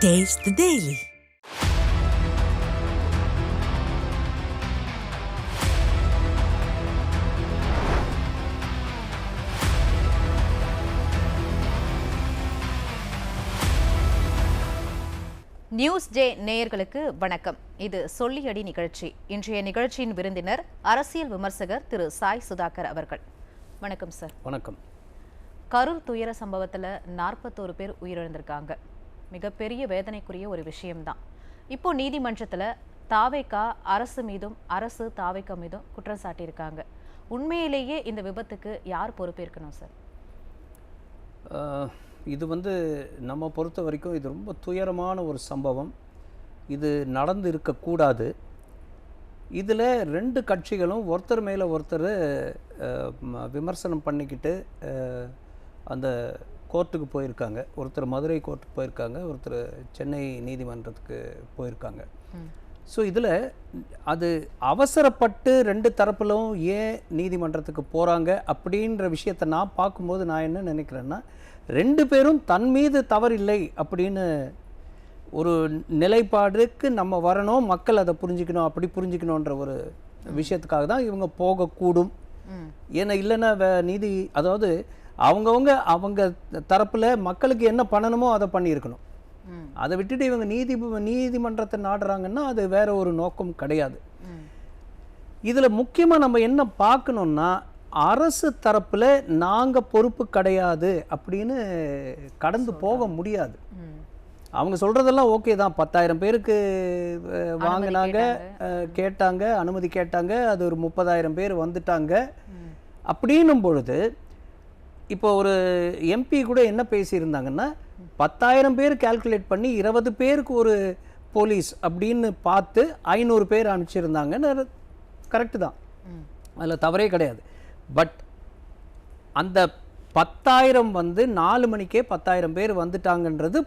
Taste the Daily. News J நேயர்களுக்கு வணக்கம். இது சொல்லியடி நிகழ்ச்சி. இன்றைய நிகழ்ச்சியின் விருந்தினர் அரசியல் விமர்சகர் திரு சாய் சுதாகர் அவர்கள். வணக்கம் சார். வணக்கம். கரூர் துயர சம்பவத்தில் 41 பேர் உயிரிழந்திருக்காங்க. மிகப்பெரிய வேதனைக்குரிய ஒரு விஷயம்தான். இப்போ நீதிமன்றத்தில் தாவேகா அரசு மீதும் அரசு தாவேகா மீதும் குற்றம் சாட்டியிருக்காங்க. உண்மையிலேயே இந்த விபத்துக்கு யார் பொறுப்பேற்கணும் சார்? இது நம்ம பொறுத்த வரைக்கும் இது ரொம்ப துயரமான ஒரு சம்பவம். இது நடந்து இருக்கக்கூடாது. இதில் 2 கட்சிகளும் ஒருத்தர் மேலே ஒருத்தர் விமர்சனம் பண்ணிக்கிட்டு அந்த கோர்ட்டுக்கு போயிருக்காங்க. ஒருத்தர் மதுரை கோர்ட்டுக்கு போயிருக்காங்க, ஒருத்தர் சென்னை நீதிமன்றத்துக்கு போயிருக்காங்க. ஸோ இதில் அது அவசரப்பட்டு 2 தரப்பிலும் ஏன் நீதிமன்றத்துக்கு போகிறாங்க அப்படின்ற விஷயத்தை நான் பார்க்கும்போது நான் என்ன நினைக்கிறேன்னா, 2 பேரும் தன் மீது தவறில்லை அப்படின்னு ஒரு நிலைப்பாடுக்கு நம்ம வரணும், மக்கள் அதை புரிஞ்சுக்கணும், அப்படி புரிஞ்சுக்கணுன்ற ஒரு விஷயத்துக்காக தான் இவங்க போகக்கூடும். ஏன்னா இல்லைன்னா நீதி அதாவது அவங்க தரப்பில் மக்களுக்கு என்ன பண்ணணுமோ அதை பண்ணியிருக்கணும். அதை விட்டுட்டு இவங்க நீதிமன்றத்தை நாடுறாங்கன்னா அது வேற ஒரு நோக்கம் கிடையாது. இதில் முக்கியமாக நம்ம என்ன பார்க்கணுன்னா, அரசு தரப்பில் நாங்கள் பொறுப்பு கிடையாது அப்படின்னு கடந்து போக முடியாது. அவங்க சொல்கிறதெல்லாம் ஓகே தான். 10,000 பேருக்கு வாங்கினாங்க, கேட்டாங்க, அனுமதி கேட்டாங்க, அது ஒரு 30,000 பேர் வந்துட்டாங்க. அப்படின்னும் பொழுது இப்போ ஒரு எம்பி கூட என்ன பேசியிருந்தாங்கன்னா, 10,000 பேர் கால்குலேட் பண்ணி 20 பேருக்கு ஒரு போலீஸ் அப்படின்னு பார்த்து 500 பேர் அனுப்பிச்சிருந்தாங்கன்னு கரெக்டு தான், அதில் தவறே கிடையாது. பட் அந்த 10,000 4 மணிக்கே 10,000 பேர் வந்துட்டாங்கன்றது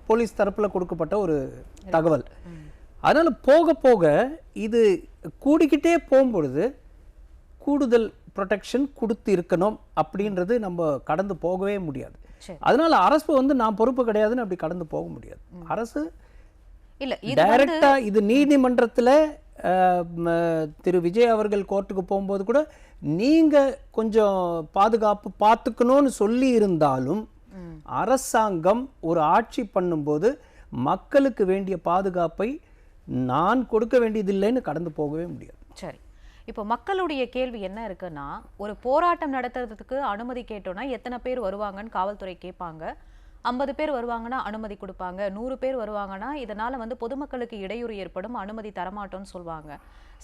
போலீஸ் தரப்பில் கொடுக்கப்பட்ட ஒரு தகவல். அதனால் போக போக இது கூடிக்கிட்டே போகும்பொழுது கூடுதல் ப்ரொடெக்ஷன் கொடுத்து இருக்கணும் அப்படின்றது நம்ம கடந்து போகவே முடியாது. அதனால அரசு நான் பொறுப்பு கிடையாதுன்னு அப்படி கடந்து போக முடியாது. அரசு இல்ல டைரக்டா இது நீதிமன்றத்தில் திரு விஜய் அவர்கள் கோர்ட்டுக்கு போகும்போது கூட நீங்க கொஞ்சம் பாதுகாப்பு பார்த்துக்கணும்னு சொல்லி இருந்தாலும், அரசாங்கம் ஒரு ஆட்சி பண்ணும்போது மக்களுக்கு வேண்டிய பாதுகாப்பை நான் கொடுக்க வேண்டியதில்லைன்னு கடந்து போகவே முடியாது. சரி, இப்போ மக்களுடைய கேள்வி என்ன இருக்குன்னா, ஒரு போராட்டம் நடத்துறதுக்கு அனுமதி கேட்டோம்னா எத்தனை பேர் வருவாங்கன்னு காவல்துறை கேட்பாங்க. 50 பேர் வருவாங்கன்னா அனுமதி கொடுப்பாங்க, 100 பேர் வருவாங்கன்னா இதனால பொதுமக்களுக்கு இடையூறு ஏற்படும், அனுமதி தரமாட்டோம்னு சொல்லுவாங்க.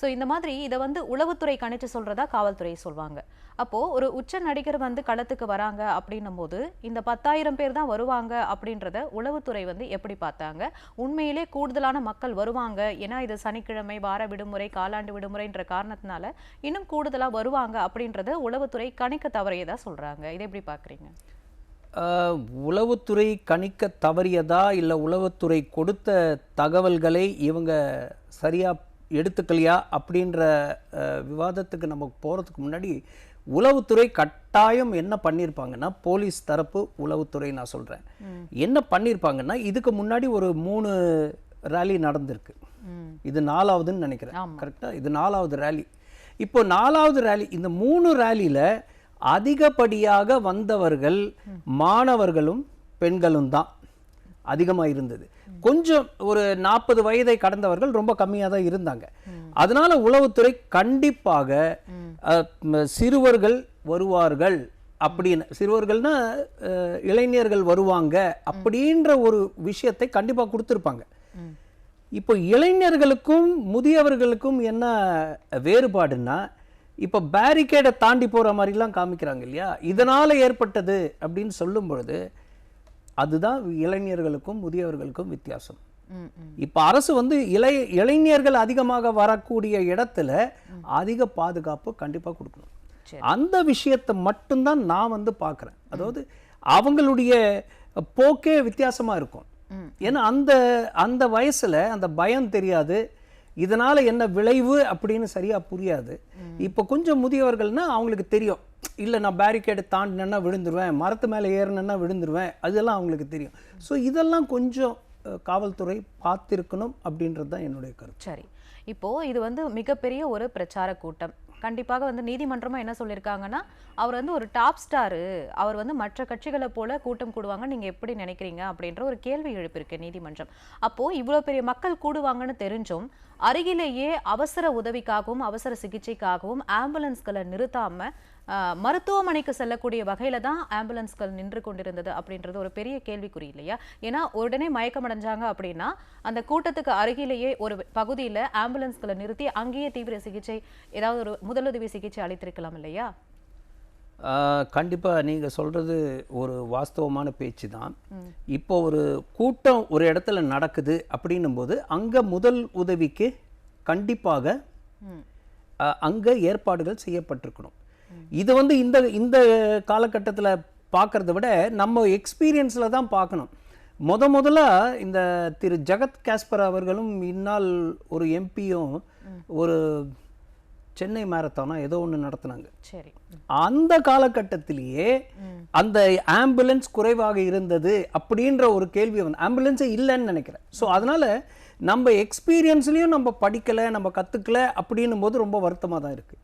ஸோ இந்த மாதிரி இதை உளவுத்துறை கணிச்சு சொல்றதா காவல்துறை சொல்வாங்க. அப்போ ஒரு உச்ச நடிகர் களத்துக்கு வராங்க அப்படின்னும் போது இந்த 10,000 பேர் தான் வருவாங்க அப்படின்றத உளவுத்துறை எப்படி பார்த்தாங்க? உண்மையிலே கூடுதலான மக்கள் வருவாங்க, ஏன்னா இது சனிக்கிழமை, வார விடுமுறை, காலாண்டு விடுமுறைன்ற காரணத்தினால இன்னும் கூடுதலா வருவாங்க அப்படின்றத உளவுத்துறை கணிக்க தவறியதா சொல்றாங்க. இதை எப்படி பார்க்குறீங்க? உளவுத்துறை கணிக்க தவறியதா இல்லை உளவுத்துறை கொடுத்த தகவல்களை இவங்க சரியாக எடுத்துக்கலையா அப்படின்ற விவாதத்துக்கு நம்ம போகிறதுக்கு முன்னாடி, உளவுத்துறை கட்டாயம் என்ன பண்ணியிருப்பாங்கன்னா, போலீஸ் தரப்பு உளவுத்துறை நான் சொல்கிறேன், என்ன பண்ணியிருப்பாங்கன்னா, இதுக்கு முன்னாடி ஒரு 3 ரேலி நடந்திருக்கு. இது 4வதுன்னு நினைக்கிறேன். கரெக்டாக இது 4வது ரேலி. இப்போ 4வது ரேலி, இந்த 3 ரேலியில் அதிகப்படியாக வந்தவர்கள் மாணவர்களும் பெண்களும் தான் அதிகமாக இருந்தது. கொஞ்சம் ஒரு 40 வயதை கடந்தவர்கள் ரொம்ப கம்மியாக தான் இருந்தாங்க. அதனால உளவுத்துறை கண்டிப்பாக சிறுவர்கள் வருவார்கள் அப்படின்னு, சிறுவர்கள்னா இளைஞர்கள் வருவாங்க அப்படின்ற ஒரு விஷயத்தை கண்டிப்பாக கொடுத்துருப்பாங்க. இப்போ இளைஞர்களுக்கும் முதியவர்களுக்கும் என்ன வேறுபாடுன்னா, இப்போ பேரிகேடை தாண்டி போகிற மாதிரிலாம் காமிக்கிறாங்க இல்லையா, இதனால் ஏற்பட்டது அப்படின்னு சொல்லும் பொழுது அதுதான் இளைஞர்களுக்கும் முதியவர்களுக்கும் வித்தியாசம். இப்போ அரசு இளைஞர்கள் அதிகமாக வரக்கூடிய இடத்துல அதிக பாதுகாப்பு கண்டிப்பாக கொடுக்கணும். அந்த விஷயத்தை மட்டும்தான் நான் பார்க்குறேன். அதாவது அவங்களுடைய போக்கே வித்தியாசமாக இருக்கும். ஏன்னா அந்த வயசில் அந்த பயம் தெரியாது, இதனால் என்ன விளைவு அப்படின்னு சரியாக புரியாது. இப்போ கொஞ்சம் முதியவர்கள்னா அவங்களுக்கு தெரியும், இல்லை நான் பேரிகேடு தாண்டினேன்னா விழுந்துருவேன், மரத்து மேலே ஏறினேன்னா விழுந்துருவேன், அதெல்லாம் அவங்களுக்கு தெரியும். ஸோ இதெல்லாம் கொஞ்சம் காவல்துறை பார்த்திருக்கணும் அப்படின்றது தான் என்னுடைய கருத்து. சரி, இப்போ இது வந்து மிகப்பெரிய ஒரு பிரச்சார கூட்டம். கண்டிப்பாக வந்து நீதிமன்றமும் என்ன சொல்லியிருக்காங்கன்னா, அவர் வந்து ஒரு டாப் ஸ்டாரு, அவர் வந்து மற்ற கட்சிகளை போல கூட்டம் கூடுவாங்க, நீங்க எப்படி நினைக்கிறீங்க அப்படின்ற ஒரு கேள்வி எழுப்பியிருக்கு நீதிமன்றம். அப்போ இவ்வளவு பெரிய மக்கள் கூடுவாங்கன்னு தெரிஞ்சும் அருகிலேயே அவசர உதவிக்காகவும் அவசர சிகிச்சைக்காகவும் ஆம்புலன்ஸ்களை நிறுத்தாம மருத்துவமனைக்கு செல்லக்கூடிய வகையில தான் ஆம்புலன்ஸ்கள் நின்று கொண்டிருந்தது அப்படின்றது ஒரு பெரிய கேள்விக்குறி இல்லையா? ஏன்னா உடனே மயக்கம் அடைஞ்சாங்க அப்படின்னா அந்த கூட்டத்துக்கு அருகிலேயே ஒரு பகுதியில ஆம்புலன்ஸ்களை நிறுத்தி அங்கேயே தீவிர சிகிச்சை, ஏதாவது ஒரு முதலுதவி சிகிச்சை அளித்திருக்கலாம் இல்லையா? கண்டிப்பாக நீங்கள் சொல்கிறது ஒரு வாஸ்தவமான பேச்சு தான். இப்போ ஒரு கூட்டம் ஒரு இடத்துல நடக்குது அப்படின்னும் போது அங்கே முதல் உதவிக்கு கண்டிப்பாக அங்கே ஏற்பாடுகள் செய்யப்பட்டிருக்கணும். இது வந்து இந்த இந்த காலகட்டத்தில் பார்க்குறத விட நம்ம எக்ஸ்பீரியன்ஸில் தான் பார்க்கணும். முதல்ல இந்த திரு ஜகத் காஸ்பர் அவர்களும் இந்நாள் ஒரு எம்பியும் ஒரு சென்னை மேரத்தானா ஏதோ ஒன்று நடத்தினாங்க. சரி, அந்த காலகட்டத்திலேயே அந்த ஆம்புலன்ஸ் குறைவாக இருந்தது அப்படின்ற ஒரு கேள்வி வந்து ஆம்புலன்ஸே இல்லைன்னு நினைக்கிறேன். ஸோ அதனால நம்ம எக்ஸ்பீரியன்ஸ்லையும் நம்ம படிக்கலை, நம்ம கற்றுக்கல அப்படின்னும் போது ரொம்ப வருத்தமாக தான் இருக்குது.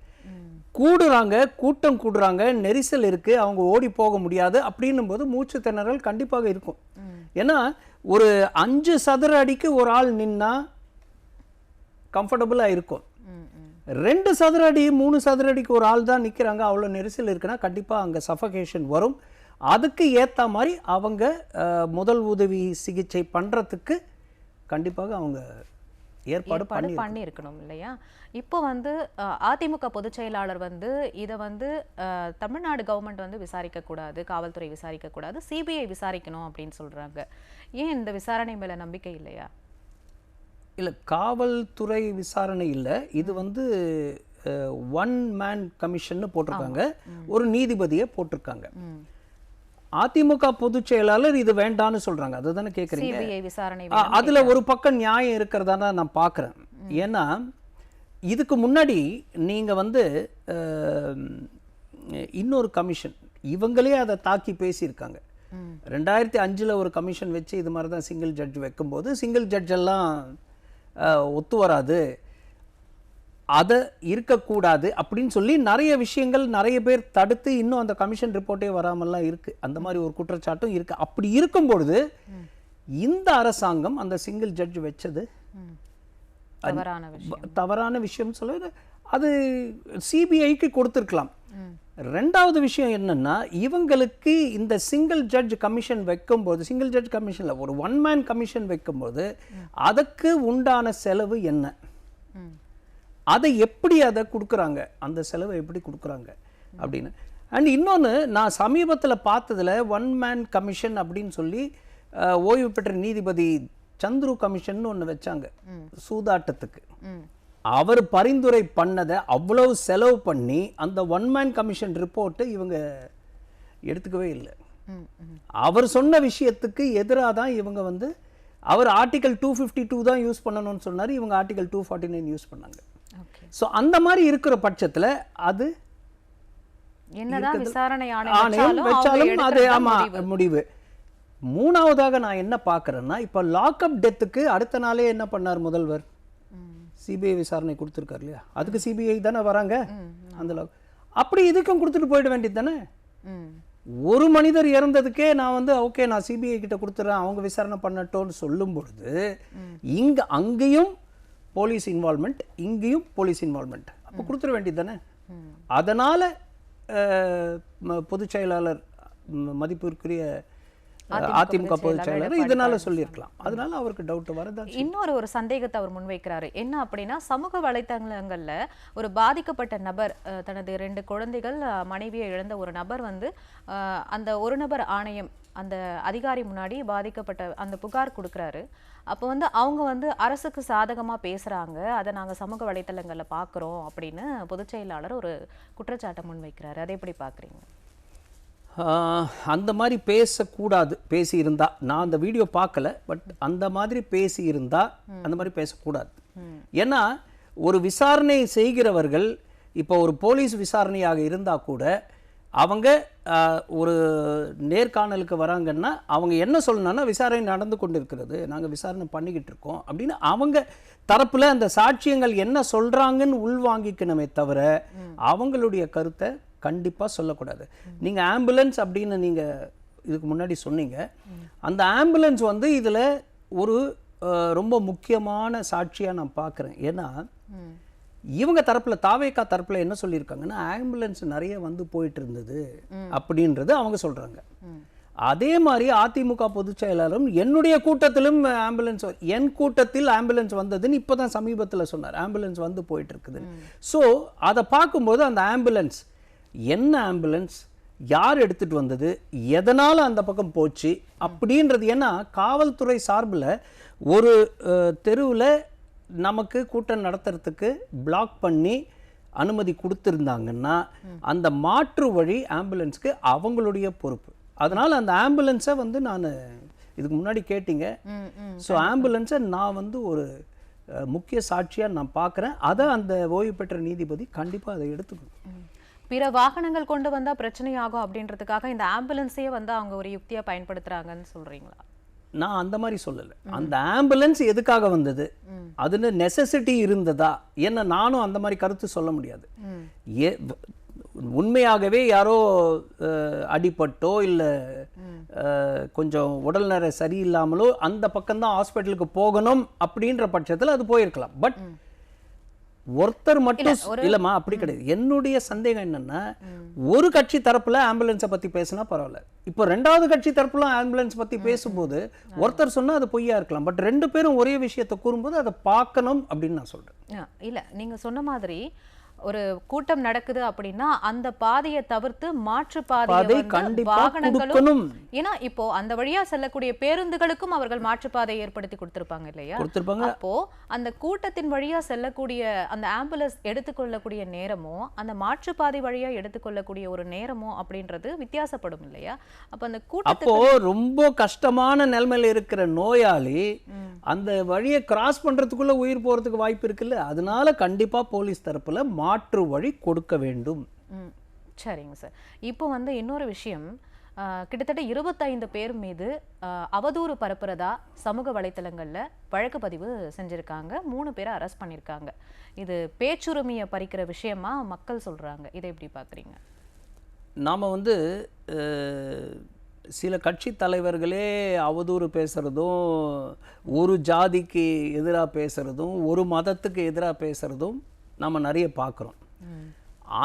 கூடுறாங்க, கூட்டம் கூடுறாங்க, நெரிசல் இருக்குது, அவங்க ஓடி போக முடியாது அப்படின்னும் போது மூச்சு திணறல் கண்டிப்பாக இருக்கும். ஏன்னா ஒரு 5 சதுர அடிக்கு ஒரு ஆள் நின்னா கம்ஃபர்டபுளாக இருக்கும். 2 சதுர அடி 3 சதுர அடிக்கு ஒரு ஆள் தான் நிற்கிறாங்க, அவ்வளோ நெரிசல் இருக்குன்னா கண்டிப்பாக அங்கே சஃபகேஷன் வரும். அதுக்கு ஏற்ற மாதிரி அவங்க முதல் உதவி சிகிச்சை பண்ணுறதுக்கு கண்டிப்பாக அவங்க ஏற்பாடு பண்ணியிருக்கணும் இல்லையா? இப்போ வந்து அதிமுக பொதுச் செயலாளர் வந்து இதை வந்து தமிழ்நாடு கவர்மெண்ட் வந்து விசாரிக்க கூடாது, காவல்துறை விசாரிக்க கூடாது, சிபிஐ விசாரிக்கணும் அப்படின்னு சொல்றாங்க. ஏன் இந்த விசாரணை மேல நம்பிக்கை இல்லையா? இல்லை, காவல்துறை விசாரணை இல்லை, இது வந்து 1 மேன் கமிஷன் போட்டிருக்காங்க, ஒரு நீதிபதியை போட்டிருக்காங்க. அதிமுக பொதுச் செயலாளர் இது வேண்டான்னு சொல்றாங்க, அதுதானே கேட்குறீங்க? சிபிஐ விசாரணை அதுல ஒரு பக்கம் நியாயம் இருக்கிறதா நான் பார்க்குறேன். ஏன்னா இதுக்கு முன்னாடி நீங்க வந்து இன்னொரு கமிஷன் இவங்களே அதை தாக்கி பேசியிருக்காங்க. 2005 ஒரு கமிஷன் வச்சு இது மாதிரி தான் சிங்கிள் ஜட்ஜ் வைக்கும்போது சிங்கிள் ஜட்ஜ் எல்லாம் ஒத்து வராது, அதை இருக்கக்கூடாது அப்படின்னு சொல்லி நிறைய விஷயங்கள் நிறைய பேர் தடுத்து இன்னும் அந்த கமிஷன் ரிப்போர்ட்டே வராமல்லாம் இருக்கு. அந்த மாதிரி ஒரு குற்றச்சாட்டும் இருக்கு. அப்படி இருக்கும் பொழுது இந்த அரசாங்கம் அந்த சிங்கிள் ஜட்ஜ் வச்சது தவறான விஷயம் சொல்ல அது சிபிஐக்கு கொடுத்துருக்கலாம். ரெண்டாவது விஷயம் என்னன்னா, இவங்களுக்கு இந்த சிங்கிள் ஜட்ஜ் கமிஷன் வைக்கும்போது, சிங்கிள் ஜட்ஜ் கமிஷன்ல ஒரு 1 மேன் கமிஷன் வைக்கும்போது அதுக்கு உண்டான செலவு என்ன, அதை எப்படி அதை கொடுக்குறாங்க, அந்த செலவை எப்படி கொடுக்குறாங்க அப்படின்னு. அண்ட் இன்னொன்று நான் சமீபத்தில் பார்த்ததில் 1 மேன் கமிஷன் அப்படின்னு சொல்லி ஓய்வு பெற்ற நீதிபதி சந்துரு கமிஷன் ஒன்று வச்சாங்க சூதாட்டத்துக்கு. அவர் பரிந்துரை பண்ணதை அவ்வளவு செலவு பண்ணி அந்த 1 மேன் கமிஷன் ரிப்போர்ட்டை இவங்க எடுத்துக்கவே இல்லை. அவர் சொன்ன விஷயத்துக்கு எதிராக தான் இவங்க வந்து, அவர் ஆர்டிகல் 252 தான் யூஸ் பண்ணணும்னு சொன்னார், இவங்க ஆர்டிகல் 249 யூஸ் பண்ணாங்க. ஸோ அந்த மாதிரி இருக்கிற பட்சத்தில் அது என்னதான் விசாரணை ஆணையம் வச்சாலும் அது முடிவு. மூணாவதாக நான் என்ன பார்க்குறேன்னா, இப்போ லாக்அப் டெத்துக்கு அடுத்த நாளே என்ன பண்ணார் முதல்வர், சிபிஐ விசாரணை கொடுத்துருக்காரு இல்லையா, அதுக்கு சிபிஐ தானே வராங்க. அந்த அப்படி இதுக்கும் கொடுத்துட்டு போயிட வேண்டியது தானே. ஒரு மனிதர் இறந்ததுக்கே நான் வந்து ஓகே நான் சிபிஐ கிட்ட கொடுத்துட்றேன், அவங்க விசாரணை பண்ணட்டோன்னு சொல்லும் பொழுது அங்கேயும் போலீஸ் இன்வால்மெண்ட், இங்கேயும் போலீஸ் இன்வால்மெண்ட், அப்போ கொடுத்துட வேண்டியது தானே. அதனால் பொதுச் செயலாளர் மதிப்பிற்குரிய அதிமுக பொதுச் செயலாளர் இதனால சொல்லியிருக்கலாம். அதனால அவருக்கு டவுட் வரதான். இன்னொரு ஒரு சந்தேகத்தை அவர் முன்வைக்கிறாரு. என்ன அப்படின்னா, சமூக வலைத்தளங்கள்ல ஒரு பாதிக்கப்பட்ட நபர், தனது 2 குழந்தைகள் மனைவியை இழந்த ஒரு நபர் வந்து அந்த ஒரு நபர் ஆணையம் அந்த அதிகாரி முன்னாடி பாதிக்கப்பட்ட அந்த புகார் கொடுக்குறாரு. அப்போ வந்து அவங்க வந்து அரசுக்கு சாதகமாக பேசுகிறாங்க, அதை நாங்கள் சமூக வலைத்தளங்களில் பார்க்குறோம் அப்படின்னு பொதுச் செயலாளர் ஒரு குற்றச்சாட்டை முன்வைக்கிறாரு. அதை எப்படி பார்க்குறீங்க? அந்த மாதிரி பேசக்கூடாது. பேசியிருந்தா, நான் அந்த வீடியோ பார்க்கல, பட் அந்த மாதிரி பேசியிருந்தா அந்த மாதிரி பேசக்கூடாது. ஏன்னா ஒரு விசாரணை செய்கிறவர்கள், இப்போ ஒரு போலீஸ் விசாரணையாக இருந்தால் கூட அவங்க ஒரு நேர்காணலுக்கு வராங்கன்னா அவங்க என்ன சொல்லணும்னா விசாரணை நடந்து கொண்டு இருக்கிறது, நாங்கள் விசாரணை பண்ணிக்கிட்டு இருக்கோம் அப்படின்னு அவங்க தரப்பில் அந்த சாட்சியங்கள் என்ன சொல்கிறாங்கன்னு உள்வாங்கிக்கணுமே தவிர அவங்களுடைய கருத்தை கண்டிப்பாக சொல்லக்கூடாது. நீங்கள் ஆம்புலன்ஸ் அப்படின்னு நீங்கள் இதுக்கு முன்னாடி சொன்னீங்க. அந்த ஆம்புலன்ஸ் வந்து இதில் ஒரு ரொம்ப முக்கியமான சாட்சியாக நான் பார்க்குறேன். ஏன்னா இவங்க தரப்பில் தாவேகா தரப்பில் என்ன சொல்லியிருக்காங்கன்னா ஆம்புலன்ஸ் நிறைய வந்து போயிட்டு இருந்தது அப்படின்றது அவங்க சொல்கிறாங்க. அதே மாதிரி அதிமுக பொதுச் செயலாளரும் என்னுடைய கூட்டத்திலும் ஆம்புலன்ஸ், என் கூட்டத்தில் ஆம்புலன்ஸ் வந்ததுன்னு இப்போ தான் சமீபத்தில் சொன்னார், ஆம்புலன்ஸ் வந்து போயிட்டு இருக்குது. ஸோ அதை பார்க்கும்போது அந்த ஆம்புலன்ஸ் என்ன ஆம்புலன்ஸ், யார் எடுத்துகிட்டு வந்தது, எதனால் அந்த பக்கம் போச்சு அப்படின்றது. ஏன்னா காவல்துறை சார்பில் ஒரு தெருவில் நமக்கு கூட்டம் நடத்துறதுக்கு பிளாக் பண்ணி அனுமதி கொடுத்துருந்தாங்கன்னா அந்த மாற்று வழி ஆம்புலன்ஸ்க்கு அவங்களுடைய பொறுப்பு. அதனால் அந்த ஆம்புலன்ஸை வந்து நான் இதுக்கு முன்னாடி கேட்டீங்க. ஸோ ஆம்புலன்ஸை நான் வந்து ஒரு முக்கிய சாட்சியாக நான் பார்க்குறேன். அதை அந்த ஓய்வு பெற்ற நீதிபதி கண்டிப்பாக அதை எடுத்துக்கணும். பிற வாகனங்கள் கொண்டு வந்தா பிரச்சனை ஆகும் அப்படின்றதுக்காக இந்த ஆம்புலன்ஸையே வந்து அவங்க ஒரு யுக்தியா பயன்படுத்துறாங்கன்னு சொல்றீங்களா? நான் அந்த மாதிரி சொல்லலை. அந்த ஆம்புலன்ஸ் எதுக்காக வந்தது, அதுன்னு நெசசிட்டி இருந்ததா, என்ன நானும் அந்த மாதிரி கருத்து சொல்ல முடியாது. உண்மையாகவே யாரோ அடிபட்டோ இல்லை கொஞ்சம் உடல்நல சரியில்லாமலோ அந்த பக்கம்தான் ஹாஸ்பிட்டலுக்கு போகணும் அப்படின்ற பட்சத்தில் அது போயிருக்கலாம். பட் ஒருத்தர் மட்டும் இல்லைம்மா, அப்படி கிடையாது. என்னுடைய சந்தேகம் என்னன்னா ஒரு கட்சி தரப்புல ஆம்புலன்ஸை பத்தி பேசினா பரவாயில்ல, இப்போ ரெண்டாவது கட்சி தரப்புல ஆம்புலன்ஸ் பத்தி பேசும்போது ஒருத்தர் சொன்னா அது பொய்யா இருக்கலாம். பட் ரெண்டு பேரும் ஒரே விஷயத்தை கூறும்போது அதை பார்க்கணும் அப்படின்னு நான் சொல்றேன். இல்ல நீங்க சொன்ன மாதிரி ஒரு கூட்டம் நடக்குது அப்படின்னா அந்த பாதையை தவிர்த்து மாற்று பாதை வாகனங்களும், ஏன்னா இப்போ அந்த வழியா செல்லக்கூடிய பேருந்துகளுக்கும் அவர்கள் மாற்றுப்பாதை ஏற்படுத்தி கொடுத்திருப்பாங்க இல்லையா? அப்போ அந்த கூட்டத்தின் வழியா செல்லக்கூடிய அந்த ஆம்புலன்ஸ் எடுத்துக்கொள்ளக்கூடிய நேரமோ அந்த மாற்றுப்பாதை வழியா எடுத்துக்கொள்ளக்கூடிய ஒரு நேரமோ அப்படின்றது வித்தியாசப்படும் இல்லையா? அப்ப அந்த கூட்டத்துக்கு ரொம்ப கஷ்டமான நிலைமையில இருக்கிற நோயாளி அந்த வழியை கிராஸ் பண்றதுக்குள்ள உயிர் போறதுக்கு வாய்ப்பு இருக்குல்ல. அதனால கண்டிப்பா போலீஸ் தரப்புல மாற்று வழி கொடுக்க வேண்டும். சரிங்க சார். இப்போ வந்து இன்னொரு விஷயம், கிட்டத்தட்ட 25 பேர் மீது அவதூறு பரப்புறதா சமூக வலைத்தளங்கள்ல வழக்கு பதிவு செஞ்சிருக்காங்க. 3 பேரை அரெஸ்ட் பண்ணியிருக்காங்க. இது பேச்சுரிமையை பறிக்கிற விஷயமா மக்கள் சொல்றாங்க. இதை எப்படி பார்க்குறீங்க? நாம வந்து சில கட்சி தலைவர்களே அவதூறு பேசுறதும், ஒரு ஜாதிக்கு எதிராக பேசுறதும், ஒரு மதத்துக்கு எதிராக பேசுறதும் நம்ம நிறைய பார்க்குறோம்.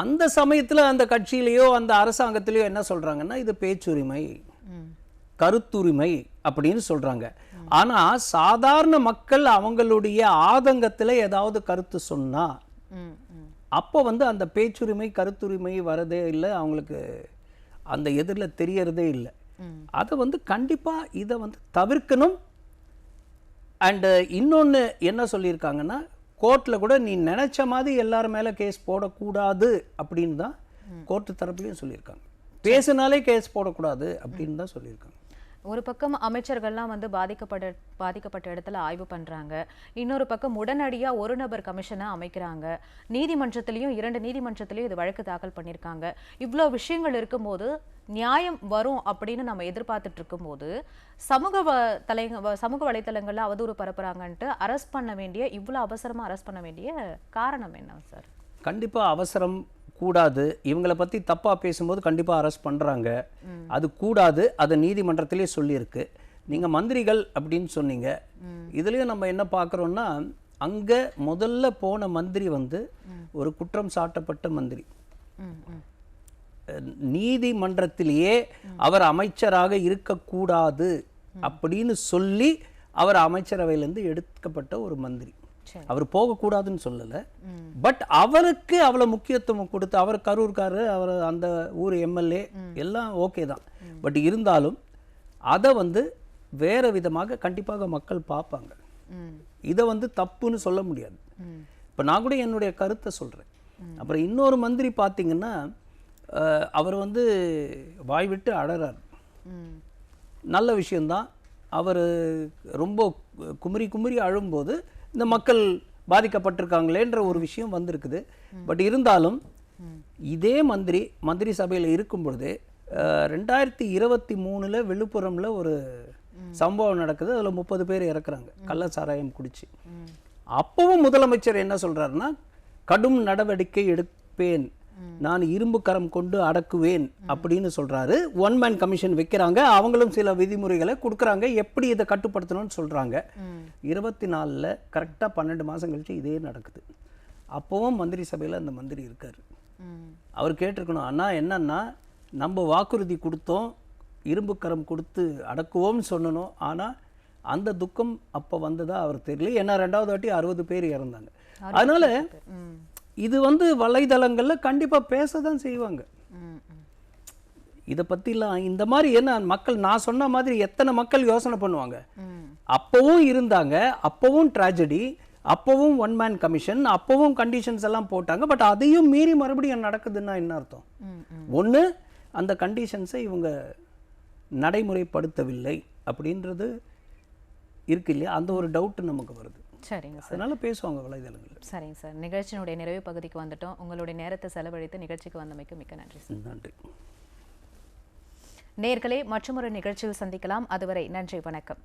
அந்த சமயத்தில் அந்த கட்சியிலேயோ அந்த அரசாங்கத்திலேயோ என்ன சொல்றாங்கன்னா இது பேச்சுரிமை, கருத்துரிமை அப்படின்னு சொல்றாங்க. ஆனா சாதாரண மக்கள் அவங்களுடைய ஆதங்கத்தில் ஏதாவது கருத்து சொன்னா அப்போ வந்து அந்த பேச்சுரிமை கருத்துரிமை வரதே இல்லை, அவங்களுக்கு அந்த எதிரில் தெரியறதே இல்லை. அதை வந்து கண்டிப்பா இதை வந்து தவிர்க்கணும். அண்ட் இன்னொன்று என்ன சொல்லியிருக்காங்கன்னா கோர்ட்டில் கூட நீ நினைச்ச மாதிரி எல்லாரும் மேலே கேஸ் போடக்கூடாது அப்படின்னு தான் கோர்ட்டு தரப்புலையும் சொல்லியிருக்காங்க. பேசினாலே கேஸ் போடக்கூடாது அப்படின்னு தான் சொல்லியிருக்காங்க. ஒரு பக்கம் அமைச்சர்கள்லாம் வந்து பாதிக்கப்பட்ட இடத்துல ஆய்வு பண்றாங்க, இன்னொரு பக்கம் உடனடியா ஒரு நபர் கமிஷனை அமைக்கிறாங்க, நீதிமன்றத்திலையும் 2 நீதிமன்றத்திலையும் இது வழக்கு தாக்கல் பண்ணியிருக்காங்க. இவ்வளோ விஷயங்கள் இருக்கும்போது நியாயம் வரும் அப்படின்னு நம்ம எதிர்பார்த்துட்டு இருக்கும்போது சமூக வலைத்தளங்கள்ல அவதூறு பரப்புறாங்கன்ட்டு அரெஸ்ட் பண்ண வேண்டிய, இவ்வளோ அவசரமா அரெஸ்ட் பண்ண வேண்டிய காரணம் என்ன சார்? கண்டிப்பா அவசரம் கூடாது. இவங்களை பற்றி தப்பாக பேசும்போது கண்டிப்பாக அரெஸ்ட் பண்ணுறாங்க. அது கூடாது, அதை நீதிமன்றத்திலே சொல்லியிருக்கு. நீங்கள் மந்திரிகள் அப்படின்னு சொன்னீங்க. இதுலேயும் நம்ம என்ன பார்க்குறோன்னா அங்கே முதல்ல போன மந்திரி வந்து ஒரு குற்றம் சாட்டப்பட்ட மந்திரி. நீதிமன்றத்திலேயே அவர் அமைச்சராக இருக்கக்கூடாது அப்படின்னு சொல்லி அவர் அமைச்சரவையிலேருந்து எடுக்கப்பட்ட ஒரு மந்திரி. அவர் போகக்கூடாதுன்னு சொல்லலை, பட் அவருக்கு அவ்வளோ முக்கியத்துவம் கொடுத்து, அவர் கரூர்காரர், அவர் அந்த ஊர் எம்எல்ஏ எல்லாம் ஓகே தான். பட் இருந்தாலும் அதை வந்து வேற விதமாக கண்டிப்பாக மக்கள் பார்ப்பாங்க. இதை வந்து தப்புன்னு சொல்ல முடியாது. இப்போ நான் கூட என்னுடைய கருத்தை சொல்கிறேன். அப்புறம் இன்னொரு மந்திரி பார்த்தீங்கன்னா அவர் வந்து வாய் விட்டு அழறார். நல்ல விஷயந்தான். அவர் ரொம்ப குமரி குமரி அழும்போது இந்த மக்கள் பாதிக்கப்பட்டிருக்காங்களேன்ற ஒரு விஷயம் வந்திருக்குது. பட் இருந்தாலும் இதே மந்திரி சபையில் இருக்கும் பொழுது 2023 விழுப்புரம்ல ஒரு சம்பவம் நடக்குது. அதில் 30 பேர் இறக்குறாங்க கள்ள சாராயம் குடிச்சு. அப்பவும் முதலமைச்சர் என்ன சொல்றாருன்னா, கடும் நடவடிக்கை எடுப்பேன், நான் இரும்பு கரம் கொண்டு அடக்குவேன் அப்படின்னு சொல்றாரு. ஒன் மேன் கமிஷன் வைக்கிறாங்க, அவங்களும் சில விதிமுறைகளை கொடுக்குறாங்க, எப்படி இதை கட்டுப்படுத்தணும்னு சொல்றாங்க. 24ல் கரெக்டாக 12 மாதம் கழிச்சு இதே நடக்குது. அப்பவும் மந்திரி சபையில் அந்த மந்திரி இருக்காரு. அவர் கேட்டிருக்கணும், அண்ணா என்னன்னா நம்ம வாக்குறுதி கொடுத்தோம், இரும்பு கரம் கொடுத்து அடக்குவோம்னு சொன்னணும், ஆனால் அந்த துக்கம் அப்போ வந்ததா அவர் தெரியல. ஏன்னா 2வது வாட்டி 60 பேர் இறந்தாங்க. அதனால இது வலைதளங்களில் கண்டிப்பாக பேச தான் செய்வாங்க இதை பற்றிலாம். இந்த மாதிரி என்ன மக்கள், நான் சொன்ன மாதிரி எத்தனை மக்கள் யோசனை பண்ணுவாங்க. அப்பவும் இருந்தாங்க, அப்பவும் ட்ராஜடி, அப்பவும் ஒன் மேன் கமிஷன், அப்பவும் கண்டிஷன்ஸ் எல்லாம் போட்டாங்க. பட் அதையும் மீறி மறுபடியும் நடக்குதுன்னா என்ன அர்த்தம்? ஒன்று, அந்த கண்டிஷன்ஸை இவங்க நடைமுறைப்படுத்தவில்லை அப்படின்றது இருக்கு இல்லையா, அந்த ஒரு டவுட் நமக்கு வருது. சரிங்க சார், அதனால பேசுவாங்க வலைதளங்கள். சரிங்க சார், நிகழ்ச்சியினுடைய நிறைவு பகுதிக்கு வந்துட்டோம். உங்களுடைய நேரத்தை செலவழித்து நிகழ்ச்சிக்கு வந்தமைக்கு மிக்க நன்றி சார். நன்றி. நேயர்களே, மற்றொரு நிகழ்ச்சியில் சந்திக்கலாம். அதுவரை நன்றி, வணக்கம்.